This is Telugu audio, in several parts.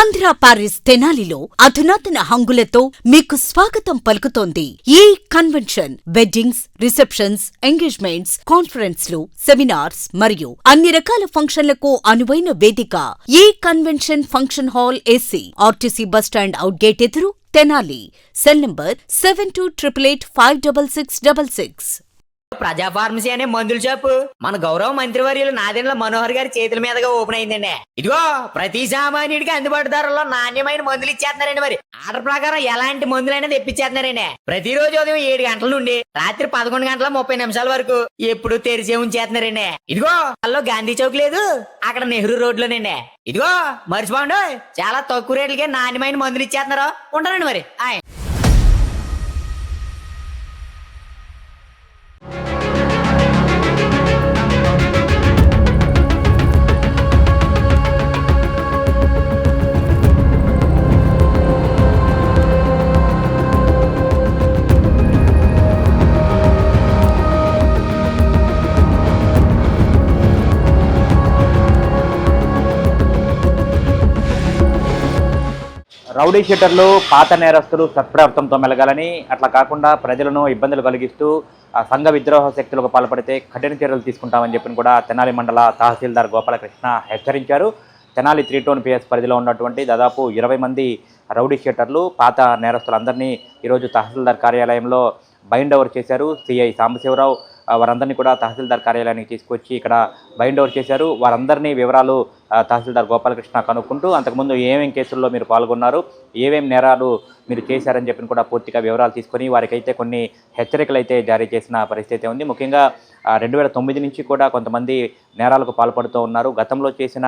ఆంధ్ర పారిస్ తెనాలిలో అధునాతన హంగులతో మీకు స్వాగతం పలుకుతోంది ఈ కన్వెన్షన్. వెడ్డింగ్స్, రిసెప్షన్స్, ఎంగేజ్మెంట్స్, కాన్ఫరెన్స్లు, సెమినార్స్ మరియు అన్ని రకాల ఫంక్షన్లకు అనువైన వేదిక. ఈ convention function hall AC, RTC bus stand out gate ఎదురు, తెనాలి. Cell number 7288566666. ప్రజా ఫార్మసీ అనే మందుల షాపు మన గౌరవ మంత్రివర్యులు నాదెండ్ల మనోహర్ గారి చేతుల మీదుగా ఓపెన్ అయిందండి. ఇదిగో ప్రతి సామాన్యుడికి అందుబాటు ధరలో నాణ్యమైన మందులు ఇచ్చేస్తున్నారండి. మరి ఆర్డర్ ప్రకారం ఎలాంటి మందులైనా తెప్పించేస్తున్నారండి. ప్రతిరోజు ఉదయం 7 గంటల నుండి రాత్రి 11 గంటల 30 నిమిషాల వరకు ఎప్పుడు తెరిచే ఉంచేస్తున్నారండి. ఇదిగో అల్లో గాంధీ చౌక్ లేదు, అక్కడ నెహ్రూ రోడ్లోనండి. ఇదిగో మర్చిపోండి, చాలా తక్కువ రేట్లకే నాణ్యమైన మందులు ఇచ్చేస్తున్నారు. ఉంటారండి మరి. రౌడీ షీటర్లు, పాత నేరస్తులు సత్ప్రవర్తనతో మెలగాలని, అట్లా కాకుండా ప్రజలను ఇబ్బందులు కలిగిస్తూ సంఘ విద్రోహ శక్తులకు పాల్పడితే కఠిన చర్యలు తీసుకుంటామని చెప్పి కూడా తెనాలి మండల తహసీల్దార్ గోపాలకృష్ణ హెచ్చరించారు. తెనాలి 3 టౌన్ PS పరిధిలో ఉన్నటువంటి దాదాపు 20 మంది రౌడీ షీటర్లు, పాత నేరస్తులందరినీ ఈరోజు తహసీల్దార్ కార్యాలయంలో బైండ్ ఓవర్ చేశారు. సిఐ సాంబశివరావు వారందరినీ కూడా తహసీల్దార్ కార్యాలయానికి తీసుకొచ్చి ఇక్కడ బైండ్ ఓవర్ చేశారు. వారందరినీ వివరాలు తహసీల్దార్ గోపాలకృష్ణ కనుక్కుంటూ అంతకుముందు ఏమేం కేసుల్లో మీరు పాల్గొన్నారు, ఏమేం నేరాలు మీరు చేశారని చెప్పి కూడా పూర్తిగా వివరాలు తీసుకొని వారికైతే కొన్ని హెచ్చరికలు అయితే జారీ చేసిన పరిస్థితి ఉంది. ముఖ్యంగా 2009 నుంచి కూడా కొంతమంది నేరాలకు పాల్పడుతూ ఉన్నారు. గతంలో చేసిన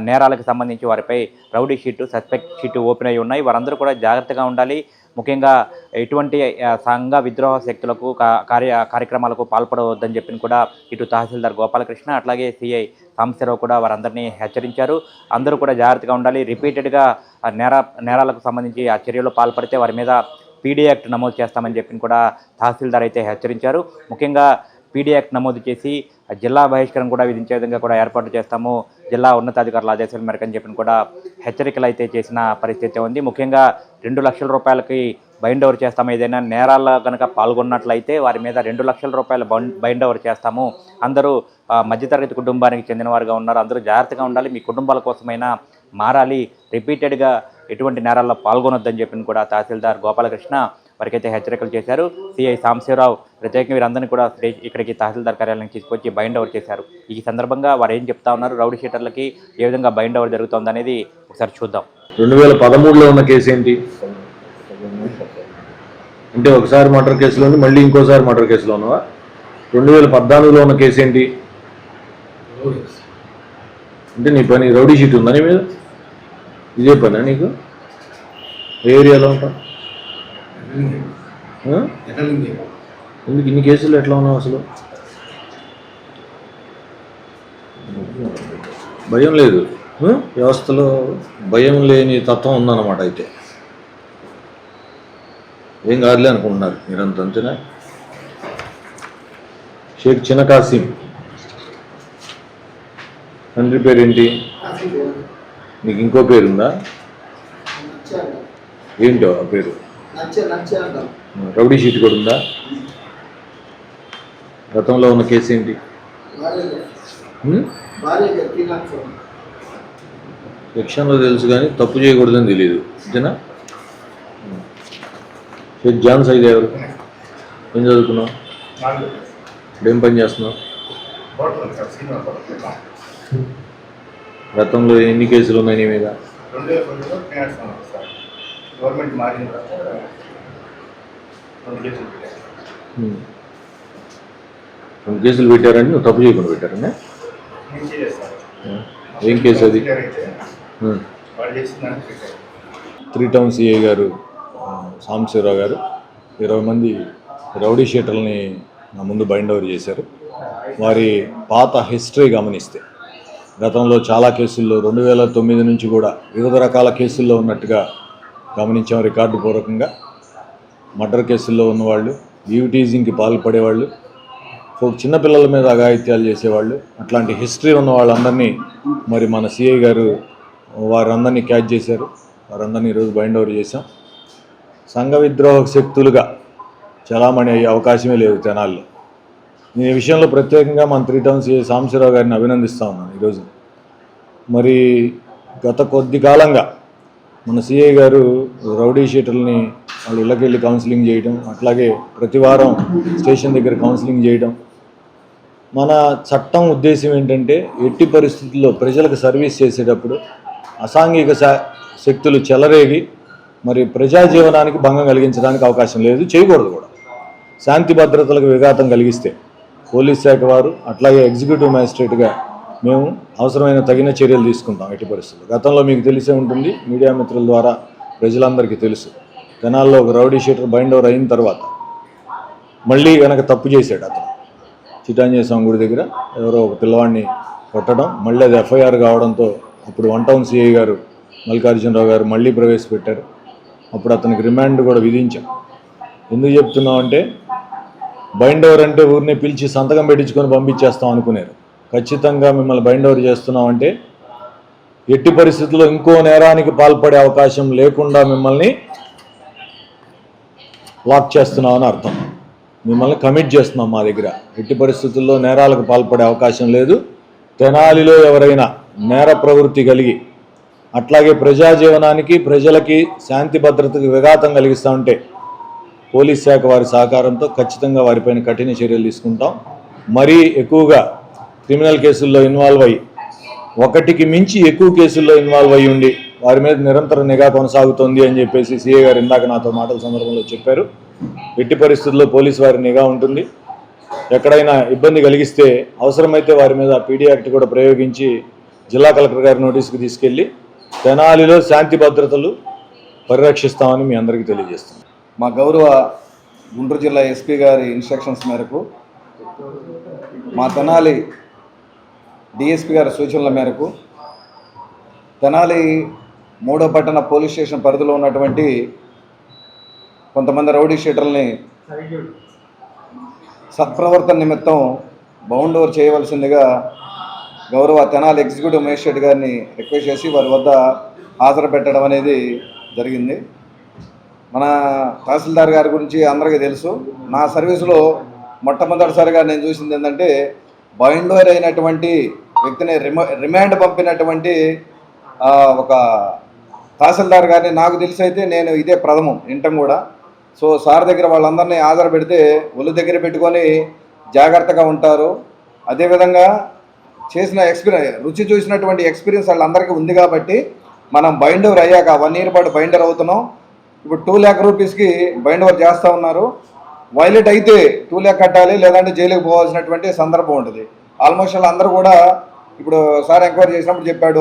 నేరాలకు సంబంధించి వారిపై rowdy sheet, suspect sheet open అయి ఉన్నాయి. వారందరూ కూడా జాగ్రత్తగా ఉండాలి. ముఖ్యంగా ఎటువంటి సంఘ విద్రోహ శక్తులకు కార్యక్రమాలకు పాల్పడవద్దని చెప్పి కూడా ఇటు తహసీల్దార్ గోపాలకృష్ణ అట్లాగే సిఐ సాంబశివరావు కూడా వారందరినీ హెచ్చరించారు. అందరూ కూడా జాగ్రత్తగా ఉండాలి. రిపీటెడ్గా నేరాలకు సంబంధించి ఆ చర్యలు పాల్పడితే వారి మీద PD యాక్ట్ నమోదు చేస్తామని చెప్పి కూడా తహసీల్దార్ అయితే హెచ్చరించారు. ముఖ్యంగా PD యాక్ట్ నమోదు చేసి జిల్లా బహిష్కరణ కూడా విధించే విధంగా కూడా ఏర్పాటు చేస్తాము, జిల్లా ఉన్నతాధికారుల ఆదేశాల మేరకు అని చెప్పి కూడా హెచ్చరికలు అయితే చేసిన పరిస్థితి ఉంది. ముఖ్యంగా 2 లక్షల రూపాయలకి బైండ్ ఓవర్ చేస్తాము. ఏదైనా నేరాల్లో కనుక పాల్గొన్నట్లయితే వారి మీద 2 లక్షల రూపాయలు బైండ్ ఓవర్ చేస్తాము. అందరూ మధ్యతరగతి కుటుంబానికి చెందిన వారుగా ఉన్నారు, అందరూ జాగ్రత్తగా ఉండాలి, మీ కుటుంబాల కోసమైనా మారాలి, రిపీటెడ్గా ఎటువంటి నేరాల్లో పాల్గొనొద్దని చెప్పి కూడా తహసీల్దార్ గోపాలకృష్ణ వారికైతే హెచ్చరికలు చేశారు. సిఐ సాంబశివరావు ప్రత్యేకంగా వీరందరినీ కూడా ఇక్కడికి తహసీల్దార్ కార్యాలయానికి తీసుకొచ్చి బైండ్ ఓవర్ చేశారు. ఈ సందర్భంగా వారు ఏం చెప్తా ఉన్నారు, రౌడీ షీటర్లకి ఏ విధంగా బైండ్ ఓవర్ జరుగుతుంది అనేది ఒకసారి చూద్దాం. 2013లో ఉన్న కేసు ఏంటి అంటే ఒకసారి మర్డర్ కేసులోని మళ్ళీ ఇంకోసారి మర్డర్ కేసులో ఉన్నావా? 2014లో ఉన్న కేసు ఏంటి అంటే నీ పని రౌడీ షీట్ ఉందా నీ మీద? ఇదే పనా నీకు? ఏ ఏరియాలో ఉంటావు? ఎందుకు ఇన్ని కేసులు ఎట్లా ఉన్నావు అసలు? భయం లేదు, వ్యవస్థలో భయం లేని తత్వం ఉందన్నమాట. అయితే ఏం కాదులే అనుకుంటున్నారు మీరంతా, అంతేనా? షేక్ చిన్న కాసిం తండ్రి పేరేంటి? నీకు ఇంకో పేరుందా? ఏంటో ఆ పేరు? రౌడీ షీట్ కూడా ఉందా? గతంలో ఉన్న కేసు ఏంటి? సెక్షన్లో తెలుసు కానీ తప్పు చేయకూడదని తెలియదు, అంతేనా? షేక్ జాన్ సైద్ ఎవరు? ఏం చదువుకున్నావు? ఏం పని చేస్తున్నావు? గతంలో ఎన్ని కేసులు ఉన్నాయి నీ మీద? రెండు కేసులు పెట్టారని నువ్వు తప్పు చేయకుండా పెట్టారన్నా? ఏం కేసు అది? 3 టౌన్ సిఐ గారు సాంబశివరావు గారు 20 మంది రౌడీ షీటర్లని నా ముందు బైండ్ ఓవర్ చేశారు. వారి పాత హిస్టరీ గమనిస్తే గతంలో చాలా కేసుల్లో 2009 నుంచి కూడా వివిధ రకాల కేసుల్లో ఉన్నట్టుగా గమనించాం. రికార్డు పూర్వకంగా మర్డర్ కేసుల్లో ఉన్నవాళ్ళు, ఈవిటీజింగ్కి పాల్పడేవాళ్ళు, చిన్నపిల్లల మీద అఘాయిత్యాలు చేసేవాళ్ళు, అట్లాంటి హిస్టరీ ఉన్న వాళ్ళందరినీ మరి మన సిఐ గారు వారందరినీ క్యాచ్ చేశారు. వారందరినీ ఈరోజు బైండ్ ఓవర్ చేశాం. సంఘ విద్రోహ శక్తులుగా చలామణి అయ్యే అవకాశమే లేదు తెనాలిలో. నేను ఈ విషయంలో ప్రత్యేకంగా మన 3 టౌన్స్ సిఐ సాంబశివరావు గారిని అభినందిస్తూ ఉన్నాను. ఈరోజు మరి గత కొద్ది కాలంగా మన సిఐ గారు రౌడీ షీటర్లని వాళ్ళ ఇళ్ళకి వెళ్ళి కౌన్సిలింగ్ చేయడం, అట్లాగే ప్రతి వారం స్టేషన్ దగ్గర కౌన్సిలింగ్ చేయడం. మన చట్టం ఉద్దేశం ఏంటంటే ఎట్టి పరిస్థితుల్లో ప్రజలకు సర్వీస్ చేసేటప్పుడు అసాంఘిక శక్తులు చెలరేగి మరి ప్రజా జీవనానికి భంగం కలిగించడానికి అవకాశం లేదు, చేయకూడదు కూడా. శాంతి భద్రతలకు విఘాతం కలిగిస్తే పోలీస్ శాఖ వారు అట్లాగే ఎగ్జిక్యూటివ్ మ్యాజిస్ట్రేట్గా మేము అవసరమైన తగిన చర్యలు తీసుకుంటాం ఎట్టి పరిస్థితుల్లో. గతంలో మీకు తెలిసే ఉంటుంది, మీడియా మిత్రుల ద్వారా ప్రజలందరికీ తెలుసు, తెనాల్లో ఒక రౌడీ షీటర్ బైండ్ ఓవర్ అయిన తర్వాత మళ్ళీ కనుక తప్పు చేశాడు అతను. చిటాంజయ స్వామి గుడి దగ్గర ఎవరో ఒక పిల్లవాడిని కొట్టడం, మళ్ళీ అది ఎఫ్ఐఆర్ కావడంతో అప్పుడు 1 టౌన్ సిఐ గారు మల్లికార్జునరావు గారు మళ్ళీ ప్రవేశపెట్టారు. అప్పుడు అతనికి రిమాండ్ కూడా విధించాం. ఎందుకు చెప్తున్నాం అంటే బైండ్ ఓవర్ అంటే ఊరిని పిలిచి సంతకం పెట్టించుకొని పంపించేస్తాం అనుకునేరు. ఖచ్చితంగా మిమ్మల్ని బైండ్ ఓవర్ చేస్తున్నామంటే ఎట్టి పరిస్థితుల్లో ఇంకో నేరానికి పాల్పడే అవకాశం లేకుండా మిమ్మల్ని లాక్ చేస్తున్నామని అర్థం. మిమ్మల్ని కమిట్ చేస్తున్నాం మా దగ్గర. ఎట్టి పరిస్థితుల్లో నేరాలకు పాల్పడే అవకాశం లేదు. తెనాలిలో ఎవరైనా నేర ప్రవృత్తి కలిగి అట్లాగే ప్రజాజీవనానికి ప్రజలకి శాంతి భద్రతకు విఘాతం కలిగిస్తూ ఉంటే పోలీస్ శాఖ వారి సహకారంతో ఖచ్చితంగా వారిపైన కఠిన చర్యలు తీసుకుంటాం. మరీ ఎక్కువగా క్రిమినల్ కేసుల్లో ఇన్వాల్వ్ అయ్యి 1కి మించి ఎక్కువ కేసుల్లో ఇన్వాల్వ్ అయ్యి ఉండి వారి మీద నిరంతర నిఘా కొనసాగుతోంది అని చెప్పేసి సిఐ గారు ఇందాక నాతో మాటల సందర్భంలో చెప్పారు. ఎట్టి పరిస్థితుల్లో పోలీసు వారి నిఘా ఉంటుంది. ఎక్కడైనా ఇబ్బంది కలిగిస్తే అవసరమైతే వారి మీద పీడీ యాక్ట్ కూడా ప్రయోగించి జిల్లా కలెక్టర్ గారి నోటీస్కి తీసుకెళ్ళి తెనాలిలో శాంతి భద్రతలు పరిరక్షిస్తామని మీ అందరికీ తెలియజేస్తాం. మా గౌరవ గుంటూరు జిల్లా ఎస్పీ గారి ఇన్స్ట్రక్షన్స్ మేరకు, మా తెనాలి డిఎస్పీ గారి సూచనల మేరకు తెనాలి 3వ పట్టణ పోలీస్ స్టేషన్ పరిధిలో ఉన్నటువంటి కొంతమంది రౌడీ షీటర్లని సత్ప్రవర్తన నిమిత్తం బౌండ్ ఓవర్ చేయవలసిందిగా గౌరవ తెనాలి ఎగ్జిక్యూటివ్ మేజిస్ట్రేట్ గారిని రిక్వెస్ట్ చేసి వారి వద్ద హాజరు పెట్టడం అనేది జరిగింది. మన తహసీల్దార్ గారి గురించి అందరికీ తెలుసు. నా సర్వీసులో మొట్టమొదటిసారిగా నేను చూసింది ఏంటంటే బైండ్ ఓవర్ అయినటువంటి వ్యక్తిని రిమాండ్ పంపినటువంటి ఒక తహసీల్దార్ గారిని నాకు తెలిసి అయితే నేను ఇదే ప్రథమం వింటం కూడా. సో సార్ దగ్గర వాళ్ళందరినీ హాజరు పెడితే ఒళ్ళు దగ్గర పెట్టుకొని జాగ్రత్తగా ఉంటారు. అదేవిధంగా చేసిన రుచి చూసినటువంటి ఎక్స్పీరియన్స్ వాళ్ళందరికీ ఉంది కాబట్టి మనం బైండ్ ఓవర్ అయ్యాక 1 year పాటు బైండర్ అవుతున్నాం. ఇప్పుడు 2 lakh రూపీస్కి బైండ్ ఓవర్ చేస్తూ ఉన్నారు. వైలేట్ అయితే 2 lakh కట్టాలి, లేదంటే జైలుకి పోవాల్సినటువంటి సందర్భం ఉంటుంది. ఆల్మోస్ట్ అందరూ కూడా ఇప్పుడు సార్ ఎంక్వైరీ చేసినప్పుడు చెప్పాడు,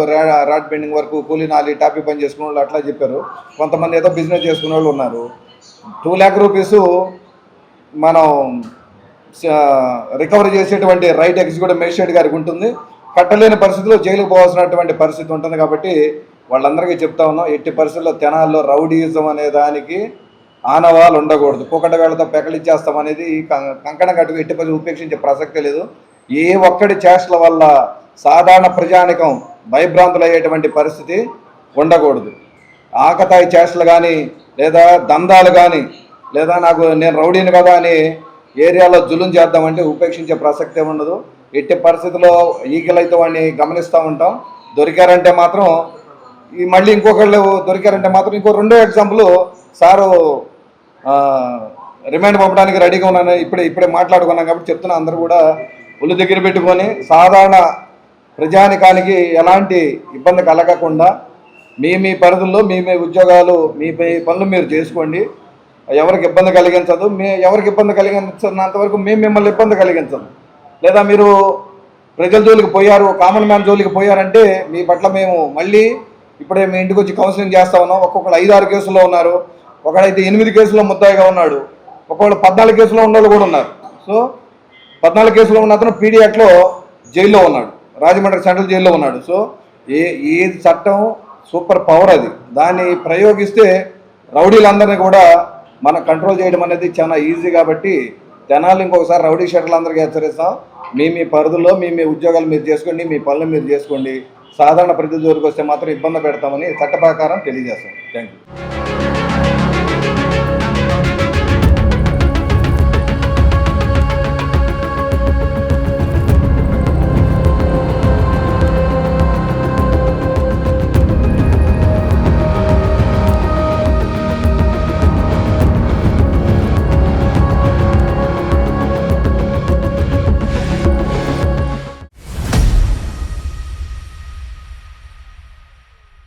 రాడ్ బెండింగ్ వరకు కూలీ నాలి టాపీ పని చేసుకునే వాళ్ళు అట్లా చెప్పారు. కొంతమంది ఏదో బిజినెస్ చేసుకునే వాళ్ళు ఉన్నారు. 2 lakh రూపీస్ మనం రికవరీ చేసేటువంటి రైట్ ఎగ్జిక్యూటివ్ మేజిస్ట్రేట్ గారికి ఉంటుంది. కట్టలేని పరిస్థితిలో జైలుకు పోవాల్సినటువంటి పరిస్థితి ఉంటుంది. కాబట్టి వాళ్ళందరికీ చెప్తా ఉన్నాం, ఎట్టి పరిస్థితుల్లో తెనాల్లో రౌడీయిజం అనే దానికి ఆనవాళ్ళు ఉండకూడదు. కుక్కట వేళతో పెకలిచ్చేస్తాం అనేది కంకణ కట్టుకు ఎట్టి పరిస్థితి ఉపేక్షించే ప్రసక్తే లేదు. ఏ ఒక్కడి చేష్టల వల్ల సాధారణ ప్రజానికం భయభ్రాంతులు అయ్యేటువంటి పరిస్థితి ఉండకూడదు. ఆకతాయి చేష్టలు కానీ లేదా దందాలు కానీ లేదా నేను రౌడీని కదా అని ఏరియాలో జులుం చేద్దామంటే ఉపేక్షించే ప్రసక్తే ఉండదు. ఎట్టి పరిస్థితుల్లో ఈగలైతే వాడిని గమనిస్తూ ఉంటాం. దొరికారంటే మాత్రం మళ్ళీ ఇంకొకళ్ళు దొరికారంటే మాత్రం ఇంకో 2వ ఎగ్జాంపుల్ సారు రిమైండ్ పంపడానికి రెడీగా ఉన్నాను. ఇప్పుడే మాట్లాడుకున్నాం కాబట్టి చెప్తున్నా, అందరూ కూడా ఒళ్ళు దగ్గర పెట్టుకొని సాధారణ ప్రజానికానికి ఎలాంటి ఇబ్బంది కలగకుండా మీ పరిధుల్లో మీ ఉద్యోగాలు మీ పనులు మీరు చేసుకోండి. ఎవరికి ఇబ్బంది కలిగించదు. ఎవరికి ఇబ్బంది కలిగించినంత వరకు మేము మిమ్మల్ని ఇబ్బంది కలిగించదు. లేదా మీరు ప్రజల జోలికి పోయారు, కామన్ మ్యాన్ జోలికి పోయారంటే మీ పట్ల మేము మళ్ళీ ఇప్పుడే మీ ఇంటికి వచ్చి కౌన్సిలింగ్ చేస్తా ఉన్నాం. ఒక్కొక్కరు 5-6 కేసుల్లో ఉన్నారు. ఒకడైతే 8 కేసుల్లో ముద్దాయిగా ఉన్నాడు. ఒకళ్ళు 14 కేసులో ఉన్న వాళ్ళు కూడా ఉన్నారు. సో 14 కేసులో ఉన్న అతను పీడీ యాక్ట్లో జైల్లో ఉన్నాడు, రాజమండ్రి సెంట్రల్ జైల్లో ఉన్నాడు. సో ఈ చట్టం సూపర్ పవర్, అది దాన్ని ప్రయోగిస్తే రౌడీలందరినీ కూడా మనం కంట్రోల్ చేయడం అనేది చాలా ఈజీ. కాబట్టి జనాలు ఇంకొకసారి రౌడీ షీటర్లందరికీ హెచ్చరిస్తాం, మీ పరిధిలో మీ ఉద్యోగాలు మీరు చేసుకోండి, మీ పనులు మీరు చేసుకోండి. సాధారణ ప్రజల జోలికి వస్తే మాత్రం ఇబ్బంది పెడతామని చట్ట ప్రకారం తెలియజేస్తాం. Thank you.